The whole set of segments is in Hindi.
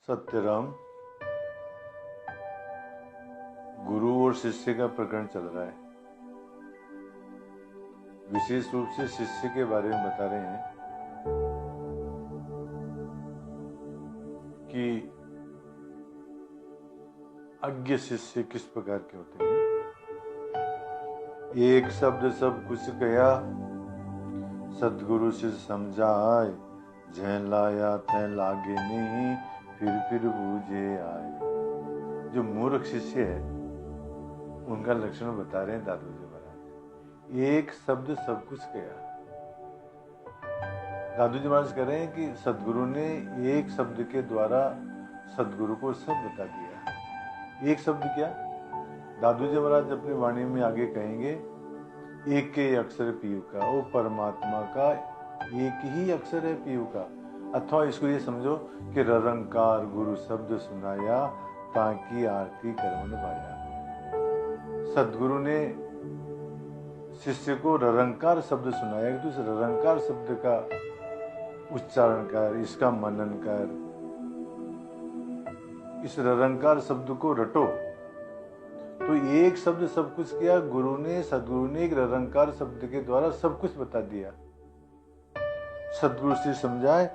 सत्यराम, गुरु और शिष्य का प्रकरण चल रहा है। विशेष रूप से शिष्य के बारे में बता रहे हैं कि अज्ञ शिष्य किस प्रकार के होते हैं। एक शब्द सब कुछ गया, सदगुरु से समझाए, जैन लाया तैं लागे नहीं, फिर बूझे आए। जो मूर्ख शिष्य है उनका लक्षण बता रहे हैं दादू जी महाराज। एक शब्द सब कुछ गया। दादू जी महाराज कह रहे हैं कि सदगुरु ने एक शब्द के द्वारा सदगुरु को सब बता दिया। एक शब्द क्या? दादू जी महाराज अपनी वाणी में आगे कहेंगे, एक के अक्षर पीयू का, वो परमात्मा का एक ही अक्षर है पीयू का। अथवा इसको ये समझो कि ररंकार गुरु शब्द सुनाया, ताकि आरती कर्मन पाया। सदगुरु ने शिष्य को ररंकार शब्द सुनाया कि तू इस ररंकार शब्द का उच्चारण कर, इसका मनन कर, इस ररंकार शब्द को रटो। तो एक शब्द सब कुछ किया। सदगुरु ने एक ररंकार शब्द के द्वारा सब कुछ बता दिया। सदगुरु से समझाए,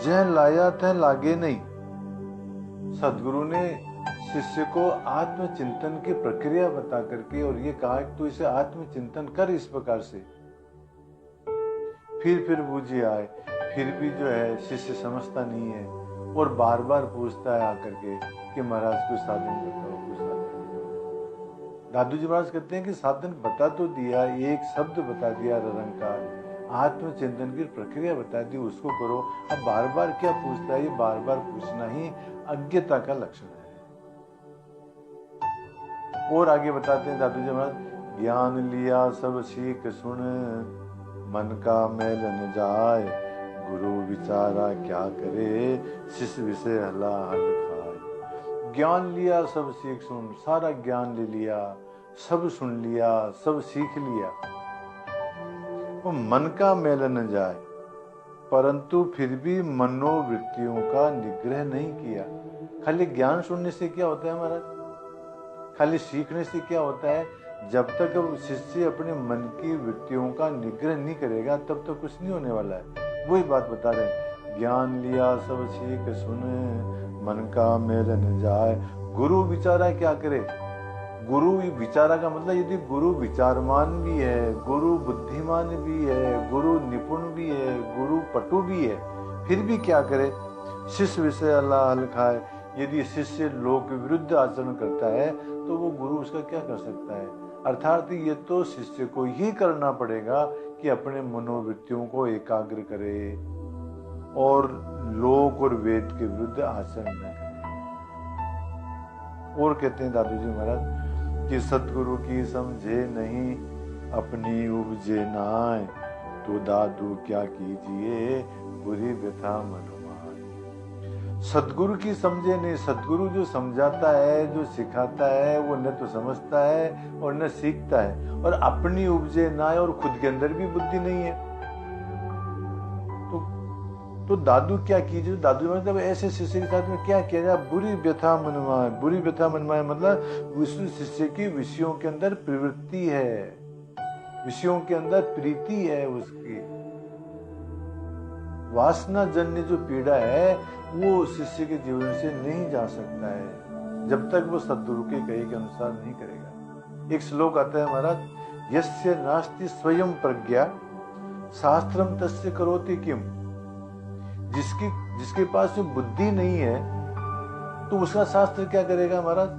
जह लाया तह लागे नहीं। सदगुरु ने शिष्य को आत्मचिंतन की प्रक्रिया बता करके और ये कहा कि तू इसे आत्मचिंतन कर इस प्रकार से, फिर बूझे आए। फिर भी जो है शिष्य समझता नहीं है और बार बार पूछता है आकर के कि महाराज कुछ साधन बताओ, कुछ साधन बताओ। दादू जी महाराज कहते हैं कि साधन बता तो दिया, एक शब्द बता दिया ररंकार, आत्मचिंतन की प्रक्रिया बता दी, उसको करो। अब बार बार क्या पूछता है? ये बार बार पूछना ही अज्ञता का लक्षण है। और आगे बताते हैं दादू जी महाराज, ज्ञान लिया सब सीख सुन, मन का मैल न जाए, गुरु विचारा क्या करे, शिष्य विषय हला हल खाए। ज्ञान लिया सब सीख सुन, सारा ज्ञान ले लिया, सब सुन लिया, सब सीख लिया, वो मन का मैल न जाए, परंतु फिर भी मनोवृत्तियों का निग्रह नहीं किया। खाली ज्ञान सुनने से क्या होता है महाराज? खाली सीखने से क्या होता है? जब तक शिष्य अपने मन की वृत्तियों का निग्रह नहीं करेगा तब तक कुछ नहीं होने वाला है। वही बात बता रहे हैं, ज्ञान लिया सब सीख सुन, मन का मेल न जाए, गुरु विचारा क्या करे। गुरु विचारा का मतलब यदि गुरु विचारमान भी है, गुरु बुद्धिमान भी है, गुरु निपुण भी है, गुरु पटु भी है, फिर भी क्या करे? शिष्य विषय अल्लाह हल खाए। यदि शिष्य लोक विरुद्ध आचरण करता है तो वो गुरु उसका क्या कर सकता है? अर्थात ये तो शिष्य को ही करना पड़ेगा कि अपने मनोवृत्तियों को एकाग्र करे और लोक और वेद के विरुद्ध आचरण न करे। और कहते हैं दादू जी महाराज कि सतगुरु की समझे नहीं, अपनी उपजे नाय, तो दादू क्या कीजिए, बुरी व्यथा मन। सदगुरु की समझे नहीं। सदगुरु जो समझाता है, जो सिखाता है, वो न तो समझता है और न सीखता है, और अपनी उपजे ना है, और खुद के अंदर भी बुद्धि नहीं है। तो दादू क्या कीजिए? दादू मतलब ऐसे शिष्य के साथ में क्या किया जाए? बुरी व्यथा मनवाए। बुरी व्यथा मनवाए मतलब उस शिष्य की विषयों के अंदर प्रवृत्ति है, विषयों के अंदर प्रीति है, उसकी वासना जन्य जो पीड़ा है वो शिष्य के जीवन से नहीं जा सकता है जब तक वो सद्गुरु के कहे के अनुसार नहीं करेगा। एक श्लोक आता है महाराज, यस्य नास्ति स्वयं प्रज्ञा, शास्त्रम तस्य करोति किम। जिसके पास में बुद्धि नहीं है तो उसका शास्त्र क्या करेगा महाराज?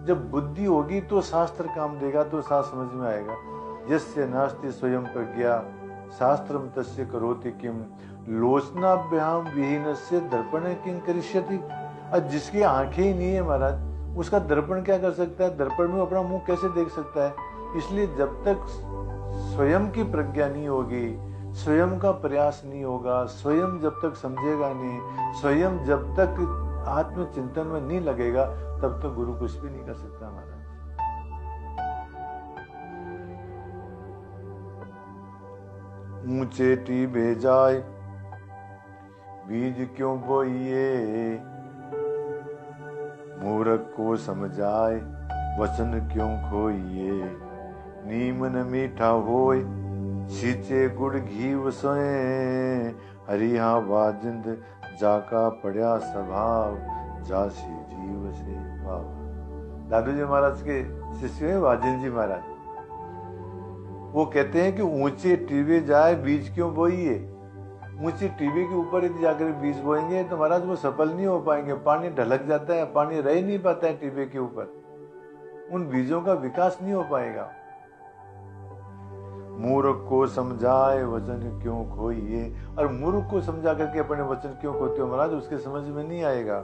जब बुद्धि होगी तो शास्त्र काम देगा, तो शास्त्र समझ में आएगा। यस्य नास्ति स्वयं प्रज्ञा, शास्त्रम तस्य करोति किम, लोचनाभ्याम विहीनस्य दर्पण किं करिष्यति। अब जिसकी आंखें ही नहीं है महाराज, उसका दर्पण क्या कर सकता है? दर्पण में अपना मुंह कैसे देख सकता है? इसलिए जब तक स्वयं की प्रज्ञा नहीं होगी, स्वयं का प्रयास नहीं होगा, स्वयं जब तक समझेगा नहीं, स्वयं जब तक आत्मचिंतन में नहीं लगेगा, तब तक गुरु कुछ भी नहीं कर सकता महाराज। ऊंचे टीबे जाए, बीज क्यों बोइए, को समझाए वचन क्यों खोइए, नीम न मीठा होय सींचे गुड़ घी वसोए, हरिहा वाजिंद जाका पड़ा स्वभाव, जासी जीव से। वाह। दादू जी महाराज के शिष्य हैं वाजिंद जी महाराज। वो कहते हैं कि ऊंचे टीवे जाए बीज क्यों बोइए। ऊंची टीवी के ऊपर यदि जाकर बीज बोएंगे तो महाराज वो सफल नहीं हो पाएंगे, पानी ढलक जाता है, पानी रह नहीं पाता है टीवी के ऊपर, उन बीजों का विकास नहीं हो पाएगा। मूर्ख को समझाए वचन क्यों खोइए, और मूर्ख को समझा करके अपने वचन क्यों खोते हो महाराज, उसके समझ में नहीं आएगा।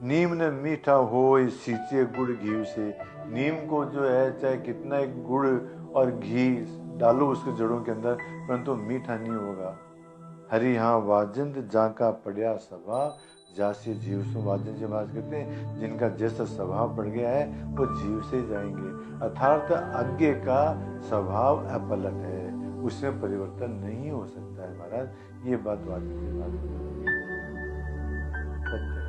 नीम ने मीठा होय सींचे गुड़ घी से, नीम को जो है चाहे कितना एक गुड़ और घी डालो उसके जड़ों के अंदर, परंतु मीठा नहीं होगा। हरि हाँ वाजिंद जाका पड़ा स्वभाव, जासे जीव से। वाजिंद जी महाराज कहते हैं जिनका जैसा स्वभाव पड़ गया है वो जीव से जाएंगे, अर्थात आज्ञा का स्वभाव अपलट है, उसमें परिवर्तन नहीं हो सकता है महाराज। ये बात वाजिंद जी महाराज सत्य।